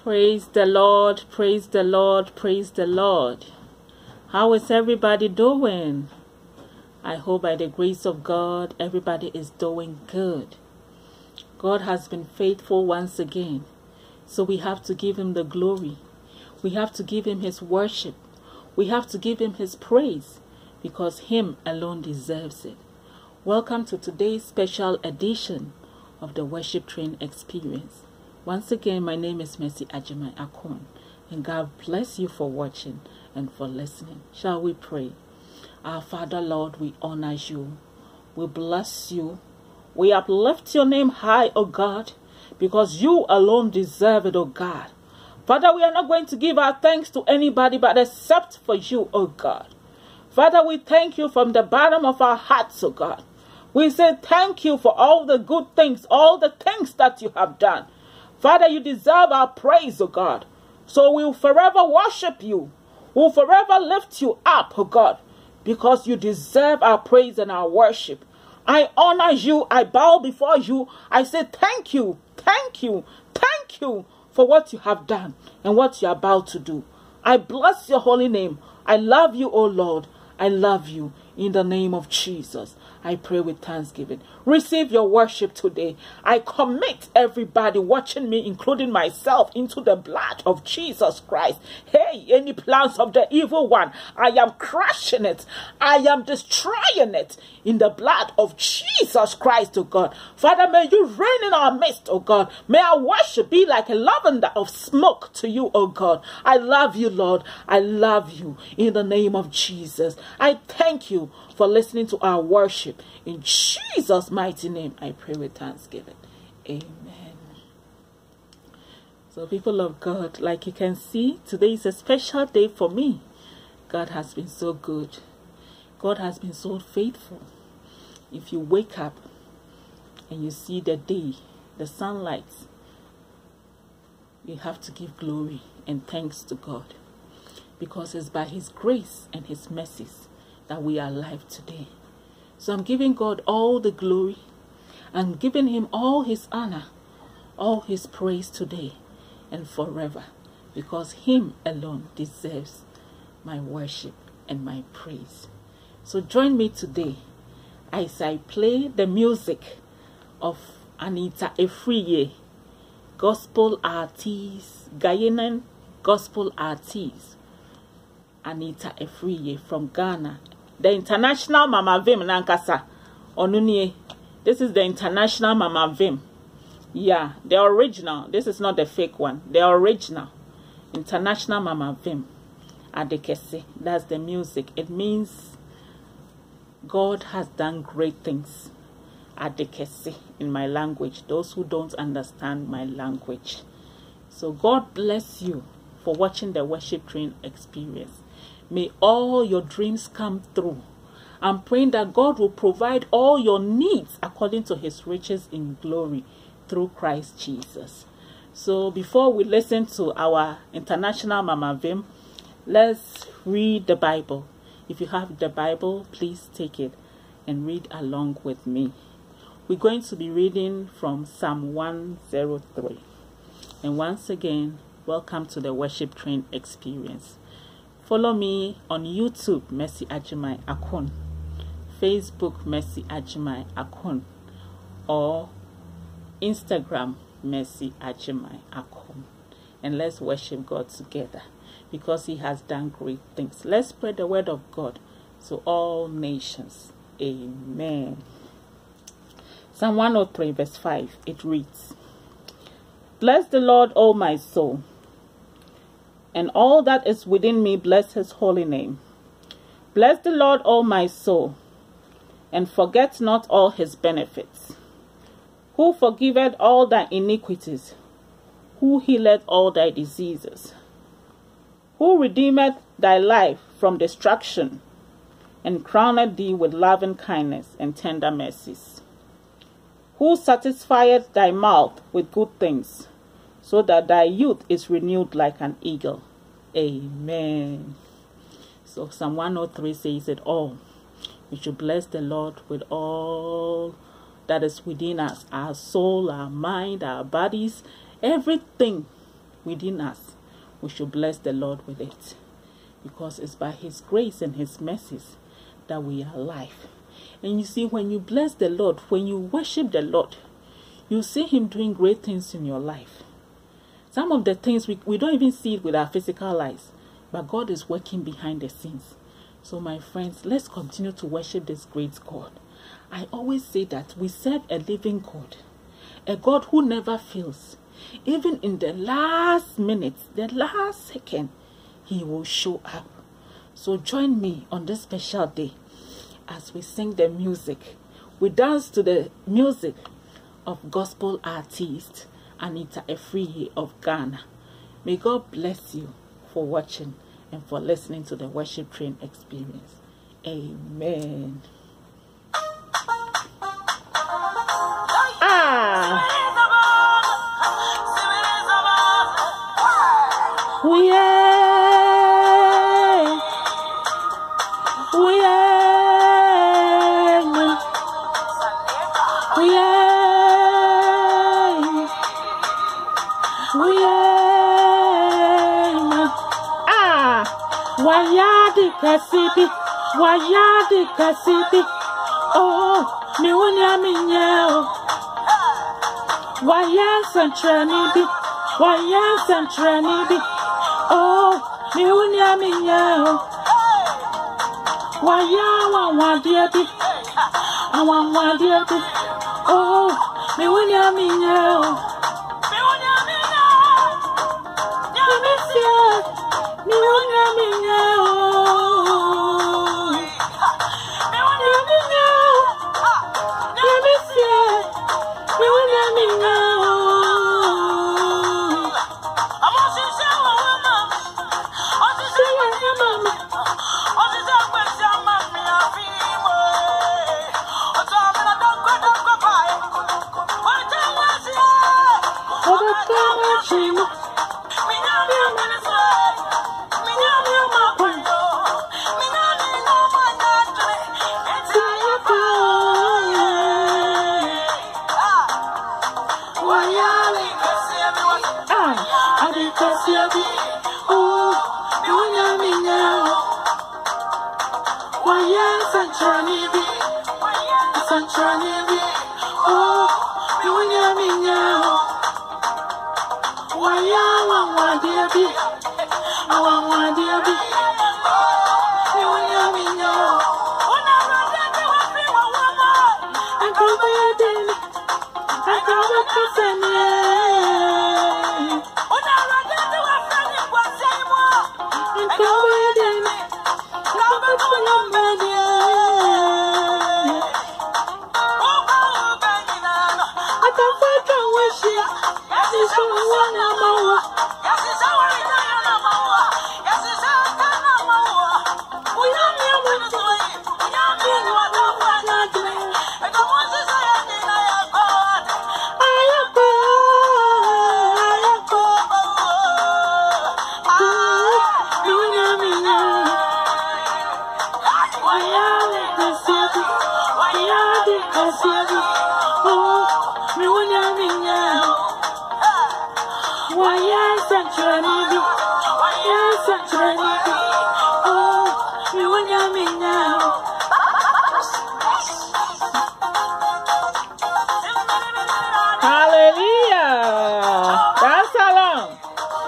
Praise the Lord, praise the Lord, praise the Lord. How is everybody doing? I hope by the grace of God, everybody is doing good. God has been faithful once again, so we have to give him the glory. We have to give him his worship. We have to give him his praise, because him alone deserves it. Welcome to today's special edition of the Worship Train Experience. Once again, my name is Mercy Agyeman Ackon, and God bless you for watching and for listening. Shall we pray? Our Father, Lord, we honor you. We bless you. We uplift your name high, O God, because you alone deserve it, O God. Father, we are not going to give our thanks to anybody but except for you, O God. Father, we thank you from the bottom of our hearts, O God. We say thank you for all the good things, all the things that you have done. Father, you deserve our praise, O God. So we'll forever worship you. We'll forever lift you up, O God, because you deserve our praise and our worship. I honor you. I bow before you. I say thank you, thank you, thank you for what you have done and what you're about to do. I bless your holy name. I love you, O Lord. I love you. In the name of Jesus, I pray with thanksgiving. Receive your worship today. I commit everybody watching me, including myself, into the blood of Jesus Christ. Hey, any plans of the evil one, I am crushing it. I am destroying it in the blood of Jesus Christ, oh God. Father, may you reign in our midst, oh God. May our worship be like a lavender of smoke to you, oh God. I love you, Lord. I love you in the name of Jesus. I thank you for listening to our worship. In Jesus' mighty name, I pray with thanksgiving. Amen. So people of God, like you can see, today is a special day for me. God has been so good. God has been so faithful. If you wake up and you see the day, the sunlight, you have to give glory and thanks to God, because it's by his grace and his mercies that we are alive today. So I'm giving God all the glory. I'm giving him all his honor, all his praise today and forever, because him alone deserves my worship and my praise. So join me today as I play the music of Anita Efriye, gospel artist, Ghanaian gospel artist, Anita Efriye from Ghana. The international Mama Vim Nankasa Onunie. This is the international Mama Vim. Yeah, the original. This is not the fake one. The original. International Mama Vim Adekese. That's the music. It means God has done great things. Adekese in my language. Those who don't understand my language. So God bless you for watching the Worship Train Experience. May all your dreams come true. I'm praying that God will provide all your needs according to his riches in glory through Christ Jesus. So before we listen to our international Mama Vim, let's read the Bible. If you have the Bible, please take it and read along with me. We're going to be reading from Psalm 103. And once again, welcome to the Worship Train Experience. Follow me on YouTube, Mercy Agyeman Ackon, Facebook, Mercy Agyeman Ackon, or Instagram, Mercy Agyeman Ackon. And let's worship God together, because he has done great things. Let's spread the word of God to all nations. Amen. Psalm 103 verse 5, it reads, Bless the Lord, O my soul, and all that is within me, bless his holy name. Bless the Lord, O my soul, and forget not all his benefits, who forgiveth all thy iniquities, who healeth all thy diseases, who redeemeth thy life from destruction, and crowned thee with loving kindness and tender mercies, who satisfieth thy mouth with good things, so that thy youth is renewed like an eagle. Amen. So Psalm 103 says it all. We should bless the Lord with all that is within us, our soul, our mind, our bodies, everything within us, we should bless the Lord with it. Because it's by his grace and his mercies that we are alive. And you see, when you bless the Lord, when you worship the Lord, you see him doing great things in your life. Some of the things we don't even see it with our physical eyes, but God is working behind the scenes. So my friends, let's continue to worship this great God. I always say that we serve a living God, a God who never fails. Even in the last minute, the last second, he will show up. So join me on this special day as we sing the music. We dance to the music of gospel artist Anita Efriye of Ghana. May God bless you for watching and for listening to the Worship Train Experience. Amen. We Wayadi kasibi, oh, mi unya minyao. Wayan santranibi, oh, mi unya minyao. Wayan wadiabi, oh, mi unya minyao. Mi unya minyao.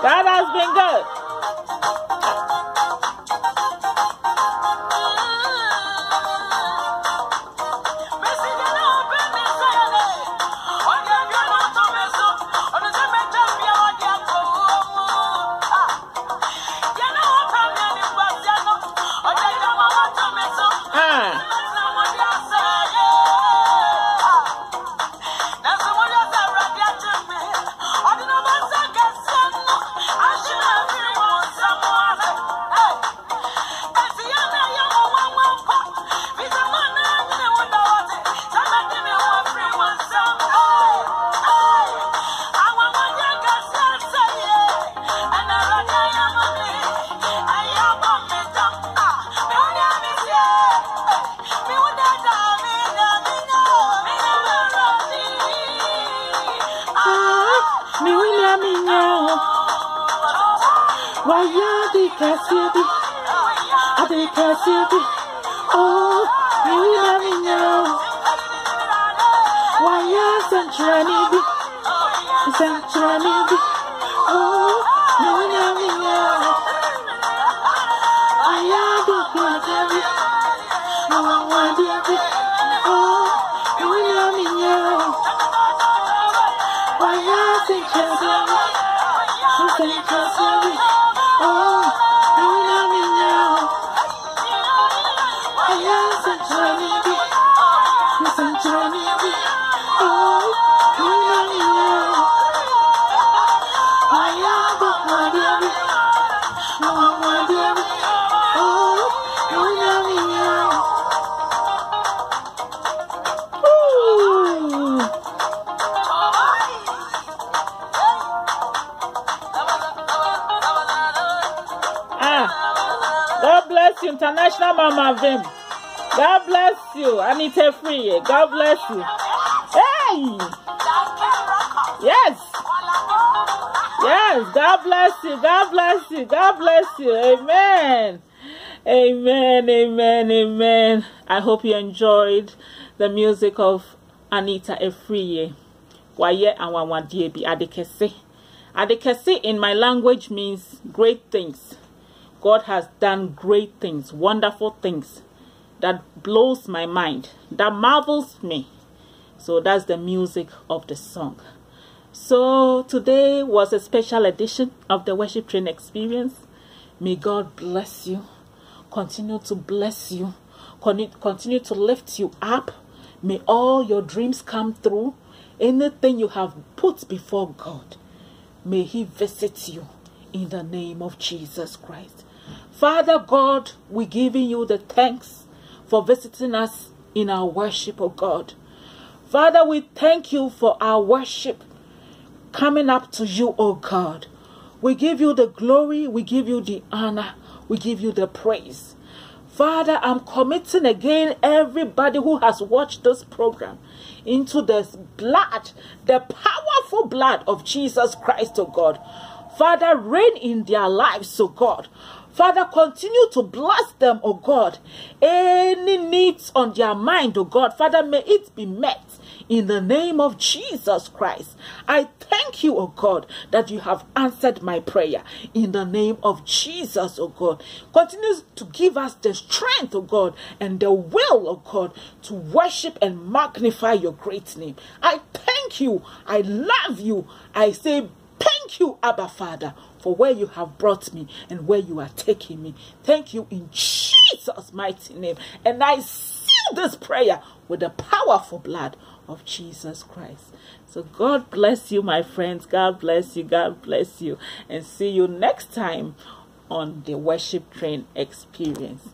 God has been good. Why the Cassidy? I the Cassidy. Oh, you let me know. Why you Centrality? Centrality. Oh, you let me know. I am the Cassidy. Oh, why did it? Oh, you let me know. Why you Centrality? Centrality. Oh, you let me know. I am Centrality. Centrality. Oh, you let me know. I am the Cassidy. Oh, why did it? Oh, you let me know. God bless you, International Mama Vim. God bless you, Anita Free. God bless you. Hey! Yes! Yes, God bless you, God bless you, God bless you. Amen. Amen, amen, amen. I hope you enjoyed the music of Anita Efriye. Waye Anwawadiebi Adekese. Adekese in my language means great things. God has done great things, wonderful things that blows my mind, that marvels me. So that's the music of the song. So today was a special edition of the Worship Train Experience. May God bless you, continue to bless you, continue to lift you up. May all your dreams come through. Anything you have put before God, may He visit you in the name of Jesus Christ. Father God, we're giving you the thanks for visiting us in our worship, oh God. Father, we thank you for our worship coming up to you, oh God. We give you the glory, we give you the honor, we give you the praise. Father, I'm committing again everybody who has watched this program into the blood, the powerful blood of Jesus Christ, oh God. Father, reign in their lives, oh God. Father, continue to bless them, oh God. Any needs on their mind, oh God, Father, may it be met in the name of Jesus Christ. I thank you, oh God, that you have answered my prayer in the name of Jesus, oh God. Continue to give us the strength, oh God, and the will, oh God, to worship and magnify your great name. I thank you. I love you. I say thank you, Abba Father, for where you have brought me and where you are taking me. Thank you in Jesus' mighty name. And I seal this prayer with the powerful blood of Jesus Christ. So God bless you, my friends. God bless you. God bless you. And see you next time on the Worship Train Experience.